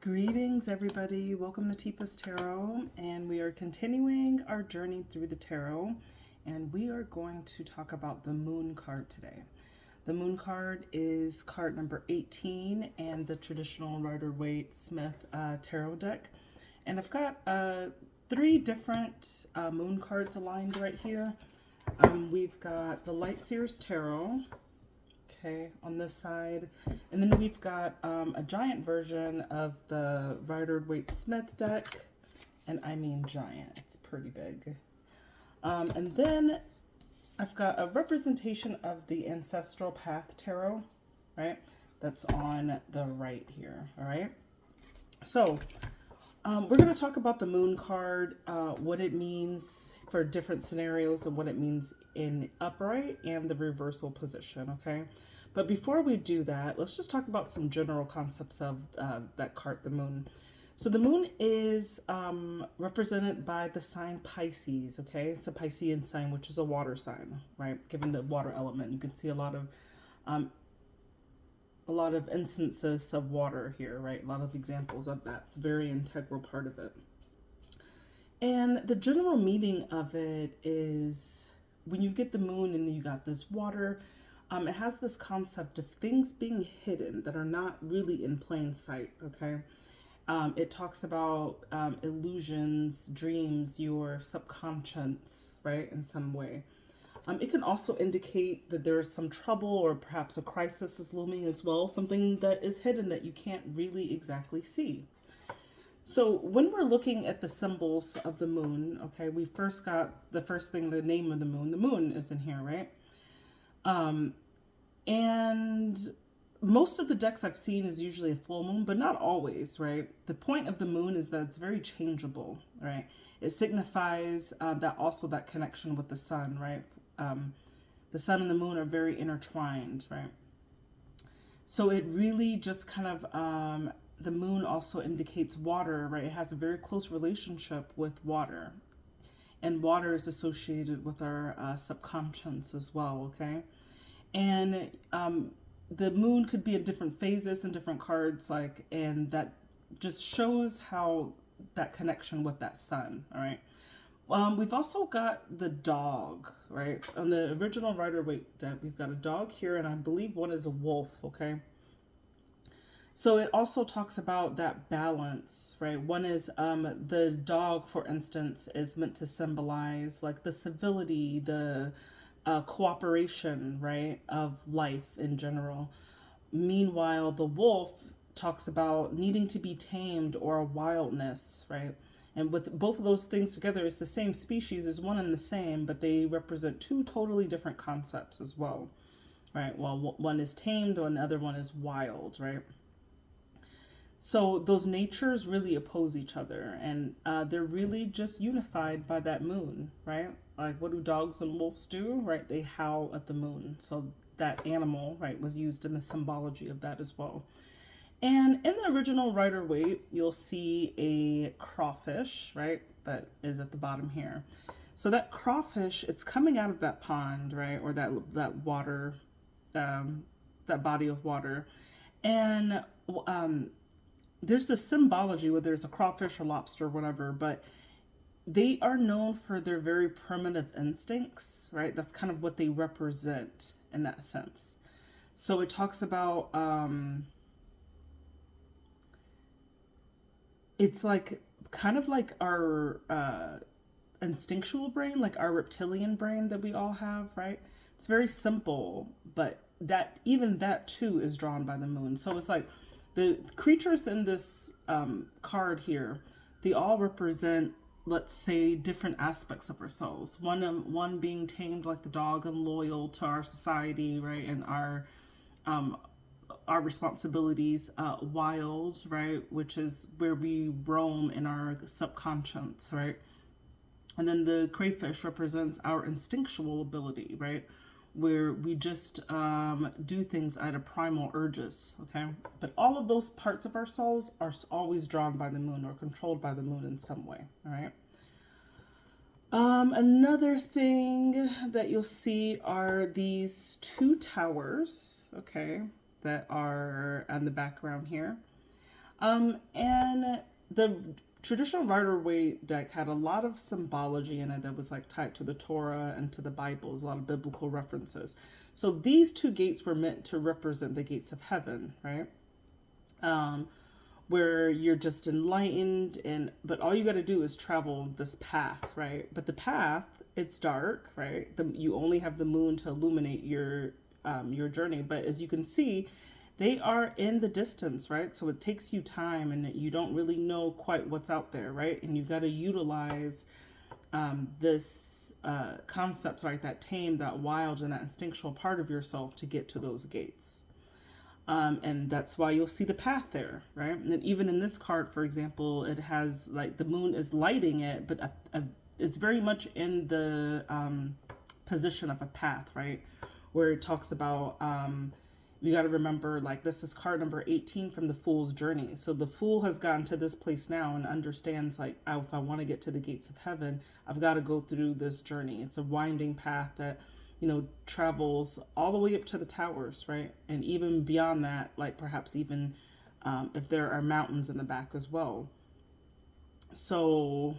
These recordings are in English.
Greetings, everybody. Welcome to Tifa's Tarot, and we are continuing our journey through the tarot, and we are going to talk about the Moon card today. The Moon card is card number 18 and the traditional Rider-Waite-Smith tarot deck, and I've got three different Moon cards aligned right here. We've got the Light Seers Tarot, okay, on this side, and then we've got a giant version of the Rider-Waite-Smith deck, and I mean giant, it's pretty big. And then I've got a representation of the Ancestral Path Tarot, right, that's on the right here, all right? So we're going to talk about the Moon card, what it means for different scenarios and what it means in upright and the reversal position, okay? But before we do that, let's just talk about some general concepts of that card, the Moon. So the Moon is represented by the sign Pisces, okay? It's a Piscean sign, which is a water sign, right? Given the water element, you can see a lot of instances of water here, right? A lot of examples of that. It's a very integral part of it. And the general meaning of it is when you get the Moon and then you got this water, it has this concept of things being hidden that are not really in plain sight, okay? It talks about illusions, dreams, your subconscious, right, in some way. It can also indicate that there is some trouble or perhaps a crisis is looming as well, something that is hidden that you can't really exactly see. So when we're looking at the symbols of the Moon, okay, we first got the first thing, the name of the Moon. The Moon is in here, right? And most of the decks I've seen is usually a full moon, but not always, right? The point of the Moon is that it's very changeable, right? It signifies that connection with the sun, right? The sun and the moon are very intertwined, right? So it really just kind of, the Moon also indicates water, right? It has a very close relationship with water. And water is associated with our subconscious as well, okay? And the Moon could be in different phases and different cards, like, and that just shows how that connection with that sun, all right? We've also got the dog, right? On the original Rider-Waite deck, we've got a dog here, and I believe one is a wolf, okay? So it also talks about that balance, right? One is the dog, for instance, is meant to symbolize like the civility, the cooperation, right, of life in general. Meanwhile, the wolf talks about needing to be tamed or a wildness, right? And with both of those things together, it's the same species, is one and the same, but they represent two totally different concepts as well, right? Well, one is tamed and the other one is wild, right? So those natures really oppose each other, and they're really just unified by that Moon, right? Like, what do dogs and wolves do, right? They howl at the Moon. So that animal, right, was used in the symbology of that as well. And in the original Rider-Waite, you'll see a crawfish, right, that is at the bottom here. So that crawfish, it's coming out of that pond, right, or that water, that body of water. And there's this symbology, whether there's a crawfish or lobster or whatever, but they are known for their very primitive instincts, right? That's kind of what they represent in that sense. So it talks about, it's like kind of like our instinctual brain, like our reptilian brain that we all have, right? It's very simple, but that even that too is drawn by the Moon. So it's like the creatures in this card here, they all represent, let's say, different aspects of ourselves. One being tamed like the dog and loyal to our society, right, and our responsibilities. Wild, right, which is where we roam in our subconscious, right? And then the crayfish represents our instinctual ability, right, where we just do things out of primal urges, okay? But all of those parts of our souls are always drawn by the Moon or controlled by the Moon in some way, all right? Another thing that you'll see are these two towers, okay, that are on the background here. And the traditional Rider-Waite deck had a lot of symbology in it that was like tied to the Torah and to the Bibles, a lot of biblical references. So these two gates were meant to represent the gates of heaven, right? Where you're just enlightened, and but all you got to do is travel this path, right? But the path, it's dark, right? You only have the moon to illuminate your journey. But as you can see, they are in the distance, right? So it takes you time, and you don't really know quite what's out there, right? And you got to utilize this concepts, right? That tame, that wild, and that instinctual part of yourself to get to those gates. And that's why you'll see the path there, right? And then even in this card, for example, it has like the moon is lighting it, but it's very much in the position of a path, right? Where it talks about, you got to remember, like, this is card number 18 from the Fool's Journey. So the Fool has gotten to this place now and understands, like, oh, if I want to get to the gates of heaven, I've got to go through this journey. It's a winding path that, travels all the way up to the towers, right? And even beyond that, like perhaps even if there are mountains in the back as well. So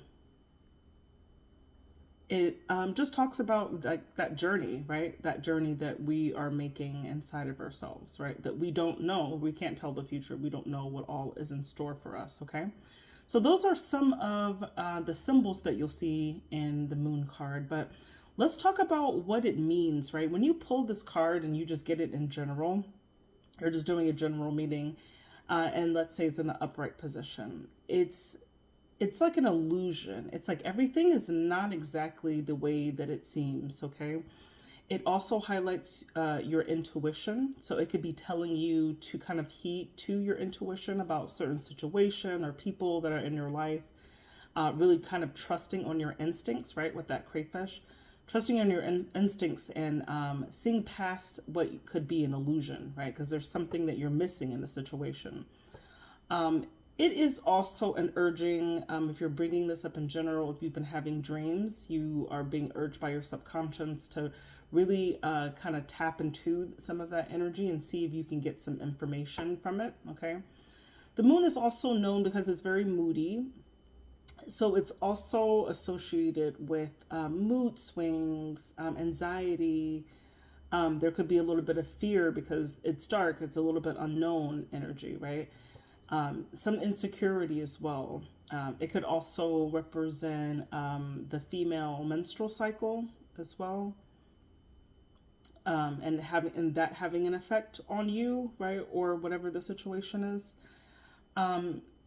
it just talks about like that journey, right? That journey that we are making inside of ourselves, right? That we don't know. We can't tell the future. We don't know what all is in store for us, okay? So those are some of the symbols that you'll see in the moon card, but let's talk about what it means, right? When you pull this card and you just get it in general, you're just doing a general meaning, and let's say it's in the upright position. It's like an illusion. It's like everything is not exactly the way that it seems, okay? It also highlights your intuition. So it could be telling you to kind of heed to your intuition about certain situation or people that are in your life. Really kind of trusting on your instincts, right? With that crayfish. Trusting on your instincts and seeing past what could be an illusion, right? Because there's something that you're missing in the situation. It is also an urging, if you're bringing this up in general, if you've been having dreams, you are being urged by your subconscious to really kind of tap into some of that energy and see if you can get some information from it, okay? The moon is also known because it's very moody. So it's also associated with mood swings, anxiety. There could be a little bit of fear because it's dark. It's a little bit unknown energy, right? Some insecurity as well. It could also represent the female menstrual cycle as well. And that having an effect on you, right? Or whatever the situation is.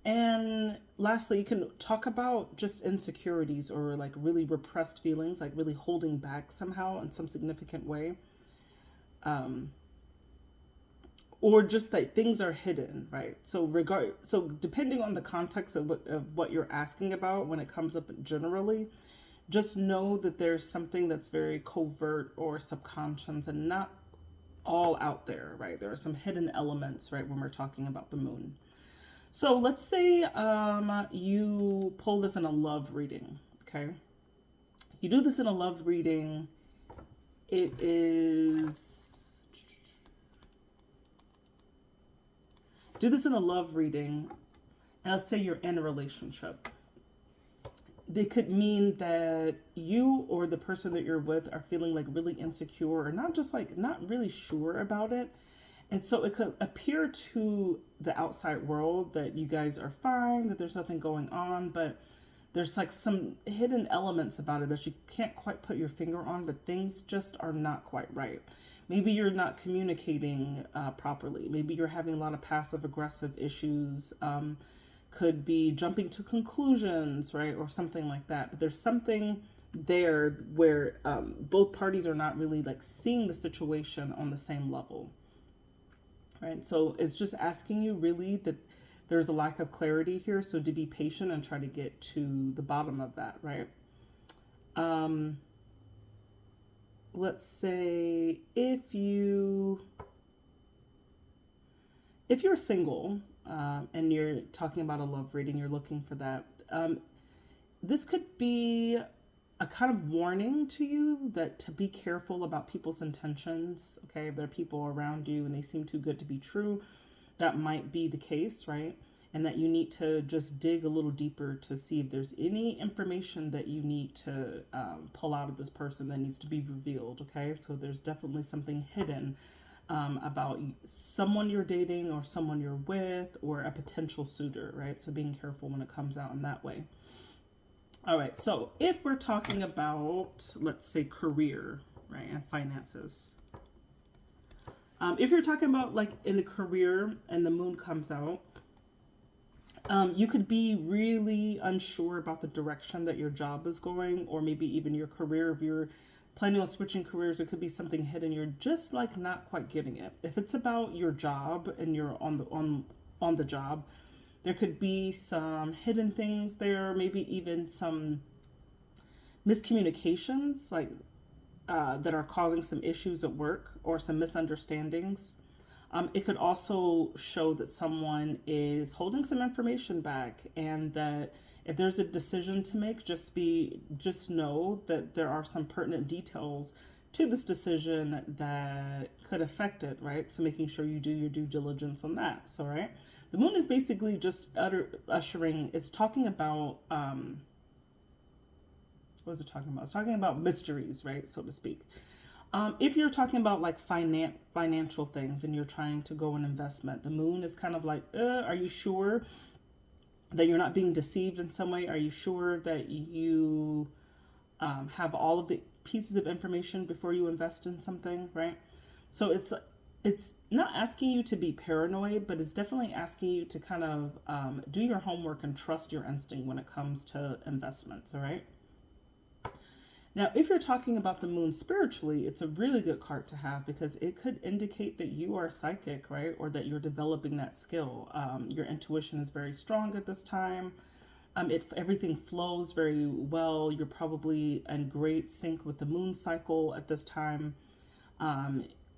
And lastly, you can talk about just insecurities or like really repressed feelings, like really holding back somehow in some significant way. Or just that things are hidden, right? So depending on the context of what you're asking about when it comes up generally, just know that there's something that's very covert or subconscious and not all out there, right? There are some hidden elements, right, when we're talking about the moon. So let's say you pull this in a love reading, okay? You do this in a love reading. It is... Do this in a love reading, and let's say you're in a relationship. They could mean that you or the person that you're with are feeling like really insecure or not really sure about it. And so it could appear to the outside world that you guys are fine, that there's nothing going on, but there's like some hidden elements about it that you can't quite put your finger on, but things just are not quite right. Maybe you're not communicating properly. Maybe you're having a lot of passive aggressive issues. Could be jumping to conclusions, right? Or something like that. But there's something there where both parties are not really like seeing the situation on the same level. Right, so it's just asking you really that there's a lack of clarity here. So to be patient and try to get to the bottom of that, right? Let's say if you're single and you're talking about a love reading, you're looking for that. This could be a kind of warning to you that to be careful about people's intentions. Okay, if there are people around you and they seem too good to be true, that might be the case, right? and that you need to just dig a little deeper to see if there's any information that you need to pull out of this person that needs to be revealed. Okay, so there's definitely something hidden about someone you're dating or someone you're with or a potential suitor, right? So being careful when it comes out in that way. All right, so if we're talking about, let's say, career, right, and finances. If you're talking about like in a career and the moon comes out, you could be really unsure about the direction that your job is going, or maybe even your career. If you're planning on switching careers, it could be something hidden. You're just like not quite getting it. If it's about your job and you're on the job, there could be some hidden things there, maybe even some miscommunications, like that are causing some issues at work or some misunderstandings. It could also show that someone is holding some information back, and that if there's a decision to make, just know that there are some pertinent details to this decision that could affect it, right? So making sure you do your due diligence on that. So, right, the moon is basically just ushering. It's talking about what was it talking about? It's talking about mysteries, right, so to speak. If you're talking about like financial things and you're trying to go in investment, the moon is kind of like, are you sure that you're not being deceived in some way? Are you sure that you have all of the pieces of information before you invest in something, right? So it's not asking you to be paranoid, but it's definitely asking you to kind of do your homework and trust your instinct when it comes to investments, all right? Now, if you're talking about the moon spiritually, it's a really good card to have because it could indicate that you are psychic, right? Or that you're developing that skill. Your intuition is very strong at this time. Everything flows very well. You're probably in great sync with the moon cycle at this time.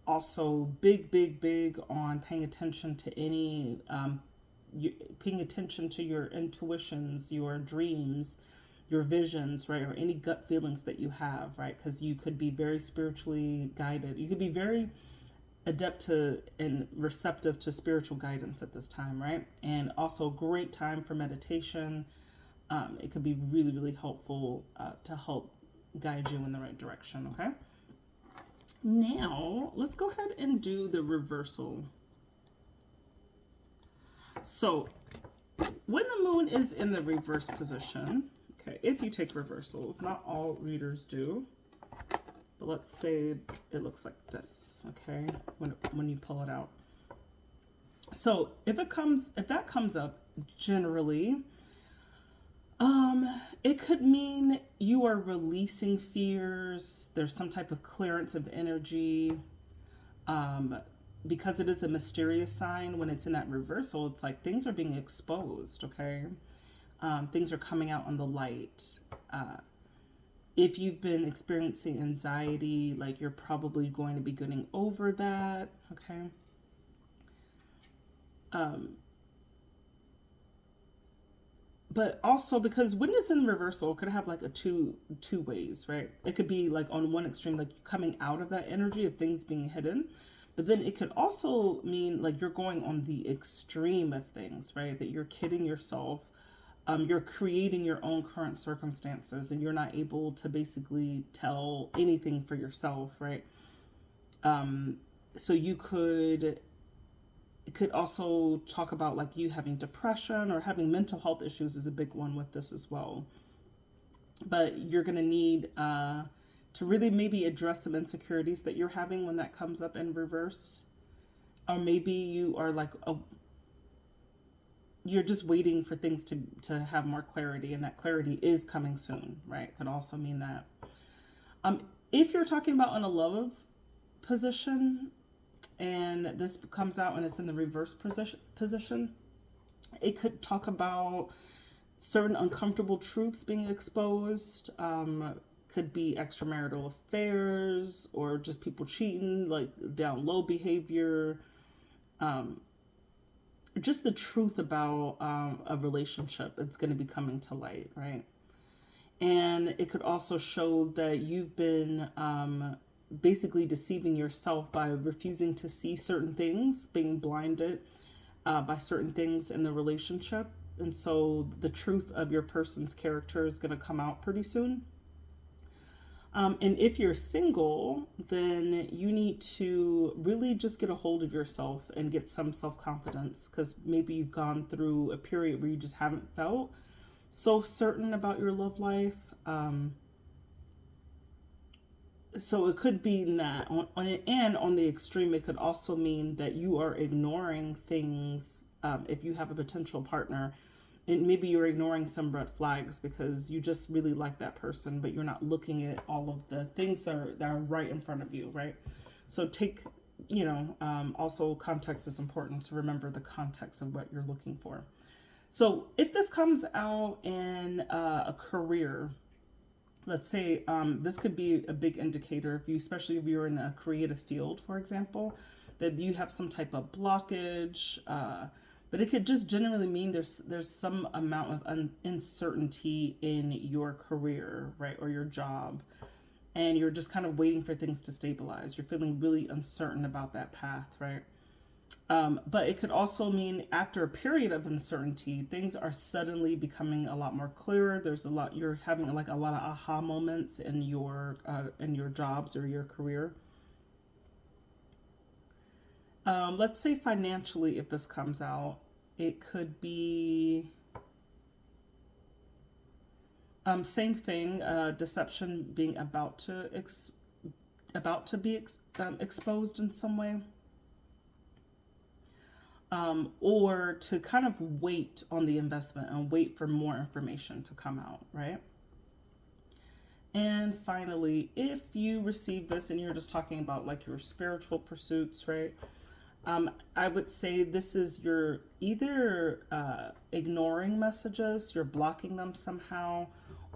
Also, big on paying attention to paying attention to your intuitions, your dreams, your visions, right? Or any gut feelings that you have, right? Because you could be very spiritually guided. You could be very adept to and receptive to spiritual guidance at this time, right? And also great time for meditation. It could be really helpful to help guide you in the right direction, okay? Now, let's go ahead and do the reversal. So, when the moon is in the reverse position, okay, if you take reversals, not all readers do, but let's say it looks like this, okay, when you pull it out. So if that comes up, generally, it could mean you are releasing fears. There's some type of clearance of energy. Because it is a mysterious sign, when it's in that reversal, it's like things are being exposed, okay? Things are coming out on the light. If you've been experiencing anxiety, like you're probably going to be getting over that, okay? But also because when it's in reversal, it could have like a two ways, right? It could be like on one extreme, like coming out of that energy of things being hidden. But then it could also mean like you're going on the extreme of things, right? That you're kidding yourself. You're creating your own current circumstances and you're not able to basically tell anything for yourself, right? So it could also talk about like you having depression or having mental health issues is a big one with this as well. But you're going to need to really maybe address some insecurities that you're having when that comes up in reverse. Or maybe you are like, you're just waiting for things to have more clarity, and that clarity is coming soon, right? Could also mean that. If you're talking about in a love position, and this comes out and it's in the reverse position, it could talk about certain uncomfortable truths being exposed. Could be extramarital affairs or just people cheating, like down low behavior. Just the truth about a relationship that's going to be coming to light, right? And it could also show that you've been basically deceiving yourself by refusing to see certain things, being blinded. by certain things in the relationship. And so the truth of your person's character is going to come out pretty soon. And if you're single, then you need to really just get a hold of yourself and get some self-confidence, because maybe you've gone through a period where you just haven't felt so certain about your love life. So it could be that, and on the extreme, it could also mean that you are ignoring things. If you have a potential partner, and maybe you're ignoring some red flags because you just really like that person, but you're not looking at all of the things that are right in front of you, right? So take, also context is important to remember the context of what you're looking for. So if this comes out in a career, let's say this could be a big indicator if you, especially if you're in a creative field, for example, that you have some type of blockage. But it could just generally mean there's some amount of uncertainty in your career, right, or your job, and you're just kind of waiting for things to stabilize. You're feeling really uncertain about that path, right? But it could also mean after a period of uncertainty, things are suddenly becoming a lot more clearer. You're having like a lot of aha moments in your jobs or your career. Let's say financially, if this comes out, it could be same thing, deception being about to be exposed in some way. Or to kind of wait on the investment and wait for more information to come out, right? And finally, if you receive this and you're just talking about like your spiritual pursuits, right? I would say this is you're either ignoring messages, you're blocking them somehow,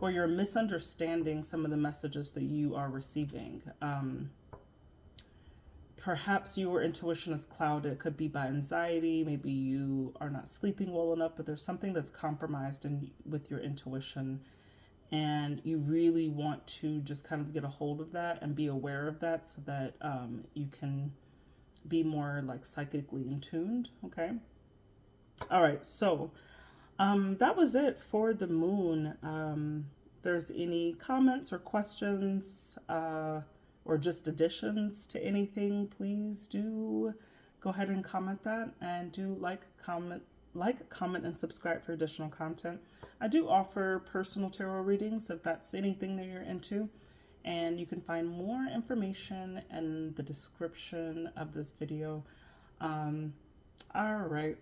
or you're misunderstanding some of the messages that you are receiving. Perhaps your intuition is clouded. It could be by anxiety. Maybe you are not sleeping well enough, but there's something that's compromised with your intuition. And you really want to just kind of get a hold of that and be aware of that so that you can be more like psychically in tuned. Okay. All right. So that was it for the moon. If there's any comments or questions, or just additions to anything, please do go ahead and comment that, and do comment, and subscribe for additional content. I do offer personal tarot readings if that's anything that you're into, and you can find more information in the description of this video. All right.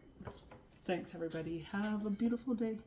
Thanks, everybody. Have a beautiful day.